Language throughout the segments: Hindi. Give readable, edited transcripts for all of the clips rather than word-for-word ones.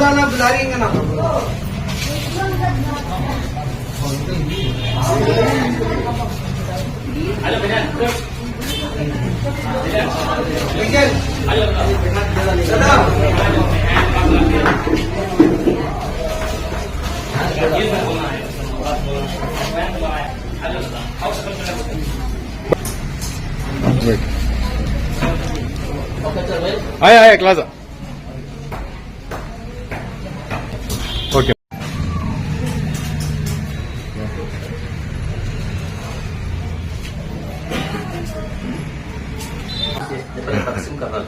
ना बुला रही है ना आया क्लास ओके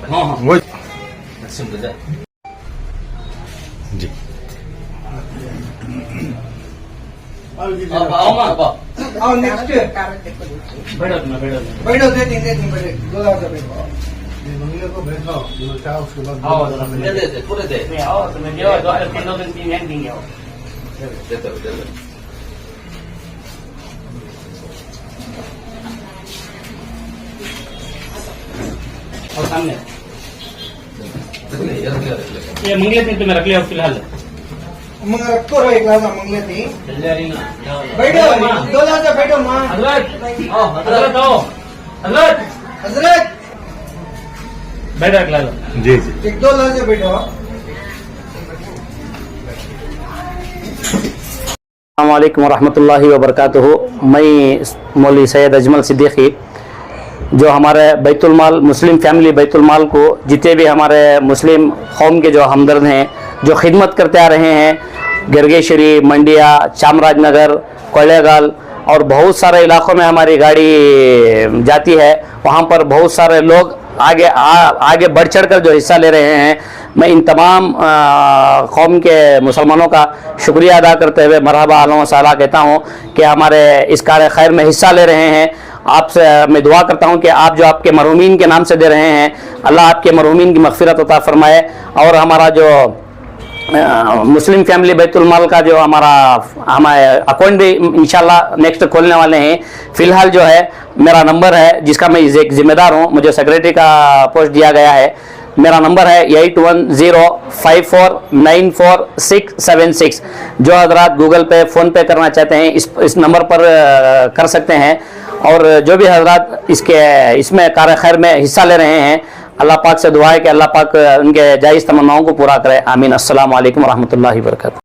हाँ हाँ वो जी आओ नेक्स्ट बैठो देती बैठे 2000 बैठो मंगले को बैठो जो चाह उसके बाद आओ दे पूरे दे नहीं आओ तो मैं देवा 2 दिन 3 दिन देंगे आओ दे और सामने ये मंगले दिन तो मैं रख लिया फिलहाल मंगल रखो रो एक ग्लास मंगले थी बैठो 2000 से बैठो मां हजरत आओ हजरत हजरत बैठो एक ग्लास जी जी 1-2 से बैठो अस्सलाम वालेकुम वरहमतुल्लाहि वबरकातुहू। मैं मौलवी सैयद अजमल सिद्दीकी जो हमारे बैतुल माल मुस्लिम फैमिली बैतुल माल को जितने भी हमारे मुस्लिम कौम के जो हमदर्द हैं जो खिदमत करते आ रहे हैं गिरगेश्वरी मंडिया चामराजनगर कोलेगाल और बहुत सारे इलाकों में हमारी गाड़ी जाती है। वहाँ पर बहुत सारे लोग आगे बढ़ चढ़ कर जो हिस्सा ले रहे हैं। मैं इन तमाम कौम के मुसलमानों का शुक्रिया अदा करते हुए मरहबा अहलन व सहला कहता हूँ कि हमारे इस कार्य खैर में हिस्सा ले रहे हैं। आपसे मैं दुआ करता हूँ कि आप जो आपके मरहूमीन के नाम से दे रहे हैं अल्लाह आपके मरहूमीन की मग़फ़िरत अता फरमाए। और हमारा जो मुस्लिम फैमिली बैतुल माल का जो हमारे अकाउंट भी इंशाल्लाह नेक्स्ट खोलने वाले हैं। फ़िलहाल जो है मेरा नंबर है जिसका मैं एक ज़िम्मेदार हूँ, मुझे सेक्रेटरी का पोस्ट दिया गया है। मेरा नंबर है 8105494676। जो हजरात गूगल पे फ़ोन पे करना चाहते हैं इस नंबर पर कर सकते हैं। और जो भी हजरात इसमें कार्य खैर में हिस्सा ले रहे हैं अल्लाह पाक से दुआ है कि अल्लाह पाक उनके जायज़ तमन्नाओं को पूरा करे। आमीन। अस्सलाम वालेकुम रहमतुल्लाहि व बरकातुहू।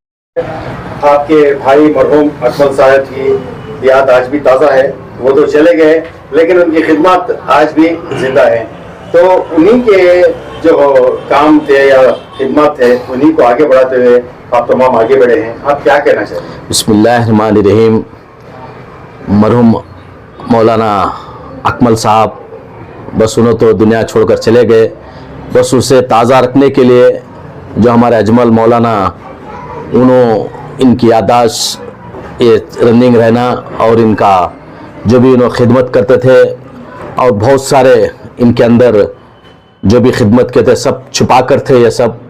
आपके भाई मरहूम अकमल साहब की याद आज भी ताज़ा है। वो तो चले गए लेकिन उनकी खिदमत आज भी जिंदा है। तो उन्हीं के जो काम थे या खिदमत थे उन्हीं को आगे बढ़ाते हुए आप तमाम आगे बढ़े हैं। आप क्या कहना चाहते हैं? बिस्मिल्लाहिर्रहमानिर्रहीम। मरहूम मौलाना अकमल साहब बस उन्हों तो दुनिया छोड़कर चले गए। बस उसे ताज़ा रखने के लिए जो हमारे अजमल मौलाना इनकी यादाश्त ये रनिंग रहना और इनका जो भी इन्होंने खिदमत करते थे और बहुत सारे इनके अंदर जो भी खिदमत के थे सब छुपा कर थे ये सब।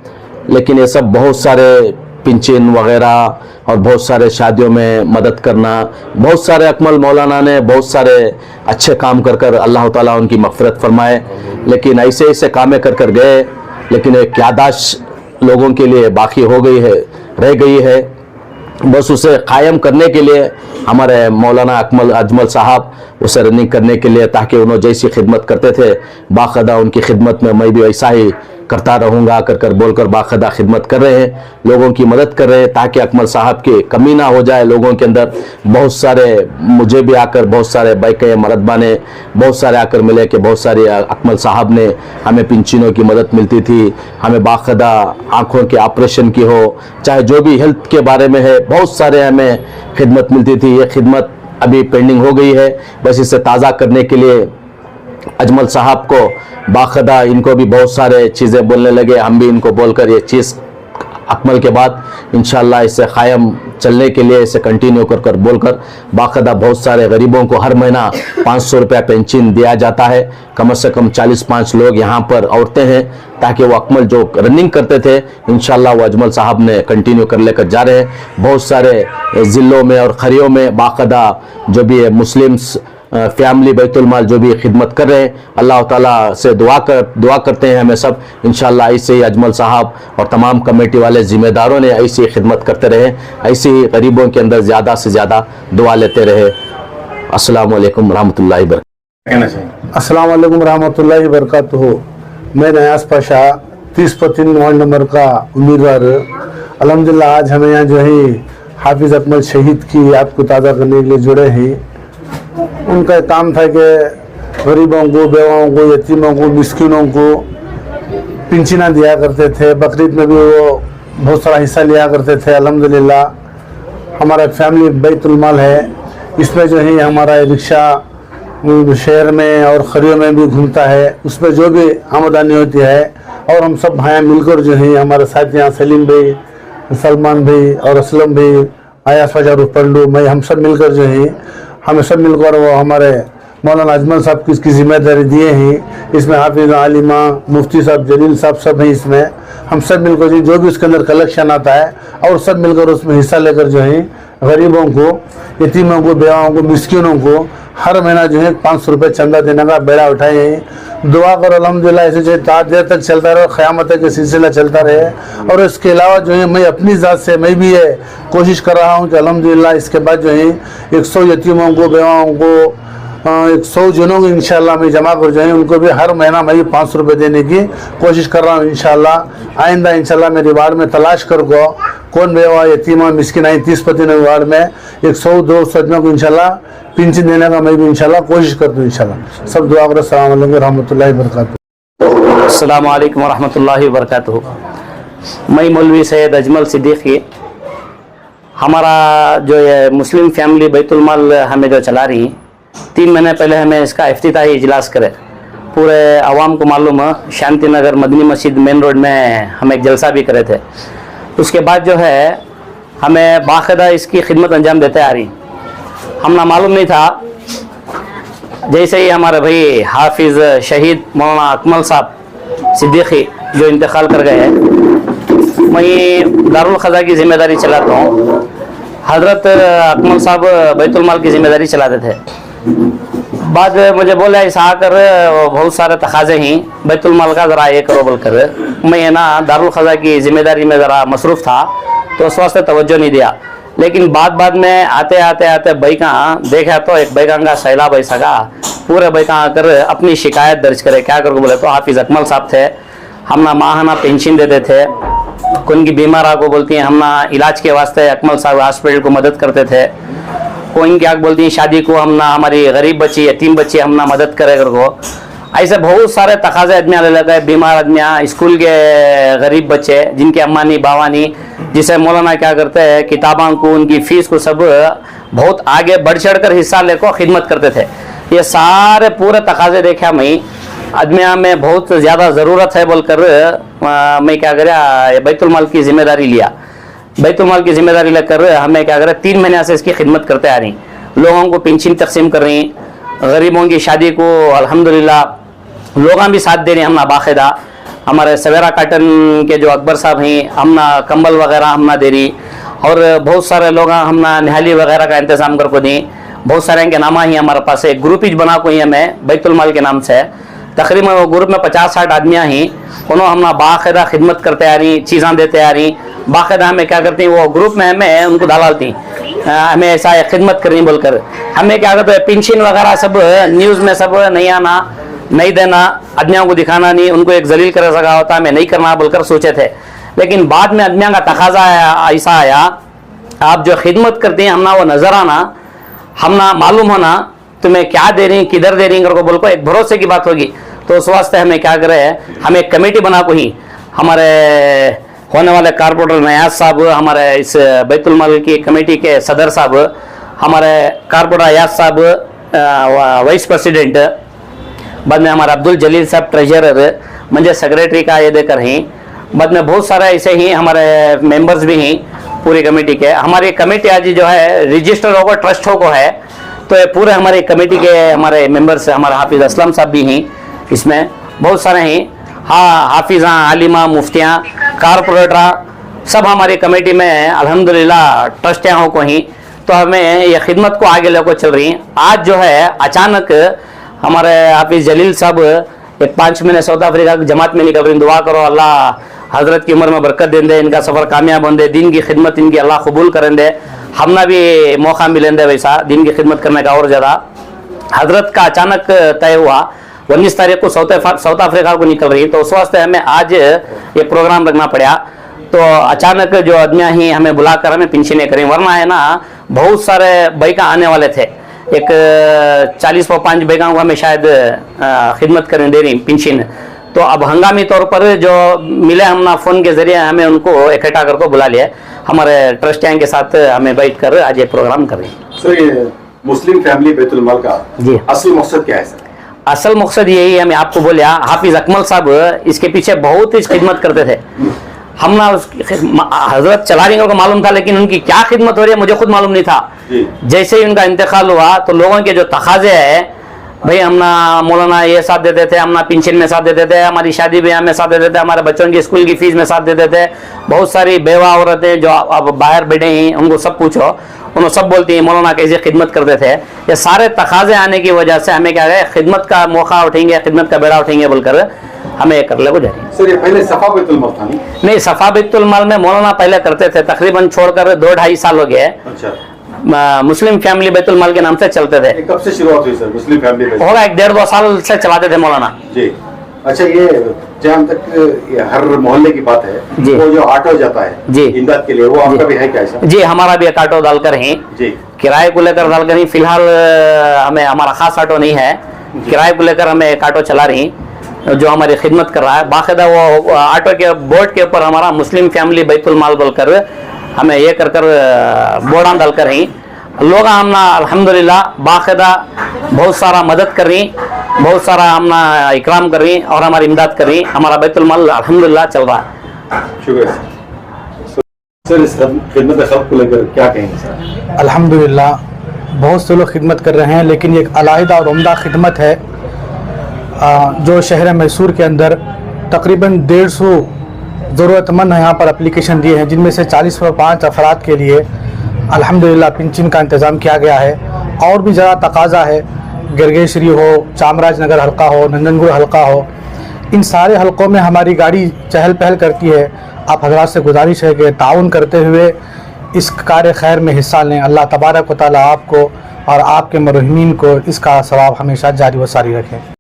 लेकिन ये सब बहुत सारे पिंचिन वगैरह और बहुत सारे शादियों में मदद करना, बहुत सारे अकमल मौलाना ने बहुत सारे अच्छे काम कर अल्लाह ताला उनकी मग़फ़िरत फरमाए। लेकिन ऐसे ऐसे कामें कर गए लेकिन एक यादाश्त लोगों के लिए बाकी हो गई है, रह गई है। बस उसे कायम करने के लिए हमारे मौलाना अजमल साहब उसे रनिंग करने के लिए ताकि उन्होंने जैसी खिदमत करते थे बाकायदा उनकी खिदमत में मैं भी वैसा ही करता रहूँगा कर बोलकर बाकायदा खिदमत कर रहे हैं, लोगों की मदद कर रहे हैं ताकि अकमल साहब की कमी ना हो जाए लोगों के अंदर। बहुत सारे मुझे भी आकर बहुत सारे बैके मरतबा ने बहुत सारे आकर मिले कि बहुत सारे अकमल साहब ने हमें पिंचिनों की मदद मिलती थी, हमें बाकायदा आँखों के ऑपरेशन की हो चाहे जो भी हेल्थ के बारे में है बहुत सारे हमें खिदमत मिलती थी। ये खिदमत अभी पेंडिंग हो गई है। बस इसे ताज़ा करने के लिए अजमल साहब को बाकायदा इनको भी बहुत सारे चीज़ें बोलने लगे। हम भी इनको बोलकर ये चीज़ अकमल के बाद इंशाअल्लाह इसे कायम चलने के लिए इसे कंटिन्यू कर बोलकर बाकायदा बहुत सारे गरीबों को हर महीना 500 रुपया पेंशन दिया जाता है। कम से कम 40-5 लोग यहाँ पर औरतें हैं ताकि वो अकमल जो रनिंग करते थे इंशाअल्लाह वो अजमल साहब ने कंटिन्यू कर लेकर जा रहे हैं। बहुत सारे ज़िलों में और खरियों में बाकायदा जो भी है मुस्लिम्स फैमिली बैतुल माल जो भी खिदमत कर रहे हैं, अल्लाह ताला से दुआ करते हैं हमें सब इंशाअल्लाह ऐसे ही अजमल साहब और तमाम कमेटी वाले ज़िम्मेदारों ने ऐसी खिदमत करते रहे, ऐसी ही गरीबों के अंदर ज़्यादा से ज़्यादा दुआ लेते रहे। अस्सलामु अलैकुम रहमतुल्लाहि व बरकातुहू। अस्सलाम वालेकुम रहमतुल्लाहि व बरकातुहू। मैं नयाज पाशा 30/3 वार्ड नंबर का उम्मीदवार। अल्हम्दुलिल्लाह आज हमें यहाँ जो है हाफिज़ अकमल शहीद की याद को ताज़ा करने के लिए जुड़े हैं। उनका काम था कि गरीबों को, बेवाओं को, यतीमों को, मिस्किनों को पिंचना दिया करते थे। बकरीद में भी वो बहुत सारा हिस्सा लिया करते थे। अल्हम्दुलिल्लाह हमारा फैमिली बैतुल माल है, इसमें जो है हमारा रिक्शा शहर में और खरियों में भी घूमता है, उसमें जो भी आमदनी होती है और हम सब भाई मिलकर जो है हमारे साथ यहाँ सलीम भाई, सलमान भाई और असलम भाई, आयास फजार पंडू, मैं हम सब मिलकर जो है हमें सब मिलकर वो हमारे मौलाना अजमल साहब की इसकी जिम्मेदारी दिए हैं। इसमें हाफिज आलिमा, मुफ्ती साहब, जलील साहब सब हैं। इसमें हम सब मिलकर जो भी उसके अंदर कलेक्शन आता है और सब मिलकर उसमें हिस्सा लेकर जो है गरीबों को, यतीमों को, बेवाओं को, मिस्किनों को हर महीना जो है 500 रुपये चंदा देने का बेड़ा उठाए हैं। दुआ करो अल्हम्दुलिल्लाह ऐसे जो देर तक चलता रहे, क़यामत का सिलसिला चलता रहे। और इसके अलावा जो है मैं अपनी ज़ात से मैं भी ये कोशिश कर रहा हूँ कि अल्हम्दुलिल्लाह इसके बाद जो है 100 यतीमों को, बेवाओं को, 100 जनों को इंशाअल्लाह मैं जमा कर जो है उनको भी हर महीना मैं भी 500 रुपये देने की कोशिश कर रहा हूँ। इंशाअल्लाह आइंदा इंशाअल्लाह मेरी वार्ड में तलाश कर को कौन बेवा, यतीमा, मिस्किन आई 30/3 वार्ड में 100-200 आदमियों को इंशाअल्लाह पेंशन देने का मैं भी इंशाअल्लाह कोशिश करता हूँ। इंशाअल्लाह सब दुआ करो। अस्सलाम वालेकुम रहमतुल्लाहि व बरकातुहू। अस्सलामु अलैकुम रहमतुल्लाहि व बरकातुहू। मैं मौलवी सैयद अजमल सिद्दीकी, हमारा जो ये मुस्लिम फैमिली बैतुल माल हमें जो चला रही 3 महीने पहले हमें इसका इफ्तिताही इजलास करे। पूरे आवाम को मालूम है, शांति नगर मदनी मस्जिद मेन रोड में हम एक जलसा भी करे थे। उसके बाद जो है हमें बाकायदा इसकी खिदमत अंजाम देते आ रही। हमने मालूम नहीं था, जैसे ही हमारे भाई हाफिज़ शहीद मौलाना अकमल साहब सिद्दीकी जो इंतकाल कर गए हैं, मैं दारुल ख़ज़ा की ज़िम्मेदारी चलाता हूँ। हज़रत अकमल साहब बैतुल माल की ज़िम्मेदारी चलाते थे। बाद मुझे बोला ऐसा आकर बहुत सारे तकाजे हैं बैतुल माल का, ज़रा ये करो बोलकर। मैं ना दारुल ख़ज़ा की ज़िम्मेदारी में ज़रा मसरूफ़ था तो उस वास्ते तवज्जो नहीं दिया। लेकिन बाद में आते बैका देखा तो एक बैका का सैलाब ऐसा का पूरे बैका आकर अपनी शिकायत दर्ज करे। क्या कर बोले तो हाफिज़ अकमल साहब थे, हम ना माहाना पेंशन देते थे। कौन की बीमारा को बोलती हैं हम ना इलाज के वास्ते अकमल साहब हॉस्पिटल को मदद करते थे। कोई क्या बोलती हैं शादी को हम ना हमारी गरीब बच्ची, यतीम बच्ची हम ना मदद करे को। ऐसे बहुत सारे तकाजे आदमी अलग है, बीमार आदमी, स्कूल के गरीब बच्चे जिनके अम्मा नहीं बाबा नहीं, जिसे मौलाना क्या करते हैं किताबों को, उनकी फ़ीस को सब बहुत आगे बढ़ चढ़ कर हिस्सा लेकर खिदमत करते थे। ये सारे पूरे तकाजे देखा मैं आदमिया में बहुत ज़्यादा ज़रूरत है बोलकर मैं क्या करा बैतुल माल की ज़िम्मेदारी लिया। बैतुल माल की ज़िम्मेदारी लेकर हमें क्या करें 3 महीने से इसकी खिदमत करते आ रही। लोगों को पेंशन तकसीम कर रही, गरीबों की शादी को अल्हम्दुलिल्लाह लोग भी साथ दे रहे हैं। हम ना बाकायदा हमारे सवेरा काटन के जो अकबर साहब हैं हम ना कंबल वगैरह हम ना दे रही, और बहुत सारे लोग हम ना निहाली वगैरह का इंतज़ाम कर को दी। बहुत सारे इनके नामा ही हमारे पास एक ग्रुप ही बना को ही हमें बैतुल माल के नाम से। तकरीबन वो ग्रुप में 50-60 आदमियाँ ही उन्होंने हम ना बाकायदा खिदमत करते आ रही, चीज़ें देते आ रही। बाकायदा हमें क्या करती वो ग्रुप में हमें उनको डालती, हमें ऐसा खिदमत करनी बोलकर। हमें क्या करते पेंशन वगैरह सब न्यूज़ में सब नहीं आना, नहीं देना, आदमियों को दिखाना नहीं, उनको एक जलील कर सका होता हमें नहीं करना बोलकर सोचे थे। लेकिन बाद में आदमियों का तकाजा ऐसा आया, आप जो खिदमत करते हैं हमना वो नज़र आना, हमना मालूम होना तुम्हें क्या दे रही, किधर दे रही को बोल को एक भरोसे की बात होगी। तो उस वास्ते हमें क्या करे, हमें एक कमेटी बना को ही हमारे होने वाले कारपोरेटर नयाज साहब, हमारे इस बैतुल माल की कमेटी के सदर साहब, हमारे कारपोरेटर अयाज साहब वाइस प्रेसिडेंट, बाद में हमारा अब्दुल जलील साहब ट्रेजरर, मुझे सेक्रेटरी का ये देकर हैं। बाद में बहुत सारे ऐसे ही हमारे मेंबर्स भी हैं पूरी कमेटी के। हमारी कमेटी आज जो है रजिस्टर होकर ट्रस्ट हो को है, तो ये पूरे हमारे कमेटी के हमारे मेंबर्स हमारे हाफिज़ असलम साहब भी हैं, इसमें बहुत सारे हैं। हाँ, हाफिज़ा, आलिमा, मुफ्तियाँ, कारपोरेटर सब हमारी कमेटी में अल्हम्दुलिल्लाह ट्रस्टियाँ हो को ही। तो हमें ये खिदमत को आगे लेकर चल रही। आज जो है अचानक हमारे हाफिज जलील साहब एक 5 महीने साउथ अफ्रीका की जमात में निकल रही। दुआ करो अल्लाह हजरत की उम्र में बरकत दें दे, इनका सफ़र कामयाब हों दे, दीन की खिदमत इनकी अल्लाह कबूल करें दे, हमना भी मौका मिलें दे वैसा दीन की खिदमत करने का। और ज़्यादा हजरत का अचानक तय हुआ 19 तारीख को साउथ अफ्रीका को निकल रही, तो उस वास्ते हमें आज ये प्रोग्राम रखना पड़ा। तो अचानक जो आदमियाँ ही हमें बुलाकर हमें पेंशनें करें, वरना है ना बहुत सारे बैका आने वाले थे, एक 40-5 बैका को हमें शायद खिदमत करें दे रही पेंशन। तो अब हंगामी तौर पर जो मिले हमने फ़ोन के ज़रिए हमें उनको इकट्ठा करके बुला लिया। हमारे ट्रस्टियों के साथ हमें बैठ कर आज ये प्रोग्राम कर रहे हैं। सर ये मुस्लिम फैमिली बैतुल माल का जी असल मकसद क्या है सर? असल मकसद यही है, मैं आपको बोलिया हाफिज अकमल साहब इसके पीछे बहुत ही खिदमत करते थे। हम ना हजरत चला रही को मालूम था, लेकिन उनकी क्या खिदमत हो रही है मुझे खुद मालूम नहीं था। जैसे ही उनका इंतकाल हुआ तो लोगों के जो तकाजे है, भाई हम ना मौलाना ये साथ देते थे, हम ना पेंशन में साथ देते थे, हमारी शादी ब्याह में साथ देते थे, हमारे बच्चों की स्कूल की फीस में साथ देते थे। बहुत सारी बेवा औरतें जो अब बाहर बैठे हैं उनको सब पूछो, उन्होंने सब बोलती हैं मौलाना कैसे खिदमत करते थे। ये सारे तकाजे आने की वजह से हमें क्या है खिदमत का मौका उठेंगे, खिदमत का बेड़ा उठेंगे बोलकर हमें कर ले गुजारी। सर ये पहले सफा बैतुल माल था नहीं, सफा बैतुल माल में मौलाना पहले करते थे, तकरीबन छोड़कर 2-2.5 साल हो गए। अच्छा, मुस्लिम फैमिली बैतुल माल के नाम से चलते थे। कब से शुरुआत हुई सर मुस्लिम फैमिली? होगा 1-1.5-2 साल से चलाते थे मौलाना जी। अच्छा, ये जहाँ तक ये हर मोहल्ले की बात है जी, वो जो ऑटो जाता है जी इमदाद के लिए, वो आपका भी है क्या ऐसा? जी, हमारा भी एक ऑटो डालकर ही जी, किराए को लेकर डालकर ही। फिलहाल हमें हमारा खास ऑटो नहीं है, किराए को लेकर हमें एक ऑटो चला रही जो हमारी खिदमत कर रहा है। बाकायदा वो ऑटो के बोर्ड के ऊपर हमारा मुस्लिम फैमिली बैतुल माल बोलकर हमें ये कर बोर्ड डालकर ही लोग हमना अल्हम्दुलिल्लाह बाकायदा बहुत सारा मदद कर रही, बहुत सारा हमना इकराम कर रही और हमारी इमदाद कर रही। हमारा बैतुल माल अल्हम्दुलिल्लाह चल रहा है। शुक्रिया सर। इस खिदमत खल्क को लेकर क्या कहेंगे सर? अल्हम्दुलिल्लाह बहुत से लोग खिदमत कर रहे हैं, लेकिन ये एक अलहदा और उम्दा खिदमत है जो शहर मैसूर के अंदर तकरीबन 150 ज़रूरतमंद यहाँ पर एप्लीकेशन दिए हैं, जिनमें से 40-5 अफराद के लिए अल्हम्दुलिल्लाह पेंशन का इंतज़ाम किया गया है। और भी ज़्यादा तकाजा है, गिरगेश्वरी हो, चामराज नगर हल्का हो, नंदनगुर हल्का हो, इन सारे हल्कों में हमारी गाड़ी चहल पहल करती है। आप हजरात से गुजारिश है कि ताउन करते हुए इस कार्य खैर में हिस्सा लें। अल्लाह तबारक व तआला आपको और आपके मरहुमीन को इसका सवाब हमेशा जारी व सारी रखें।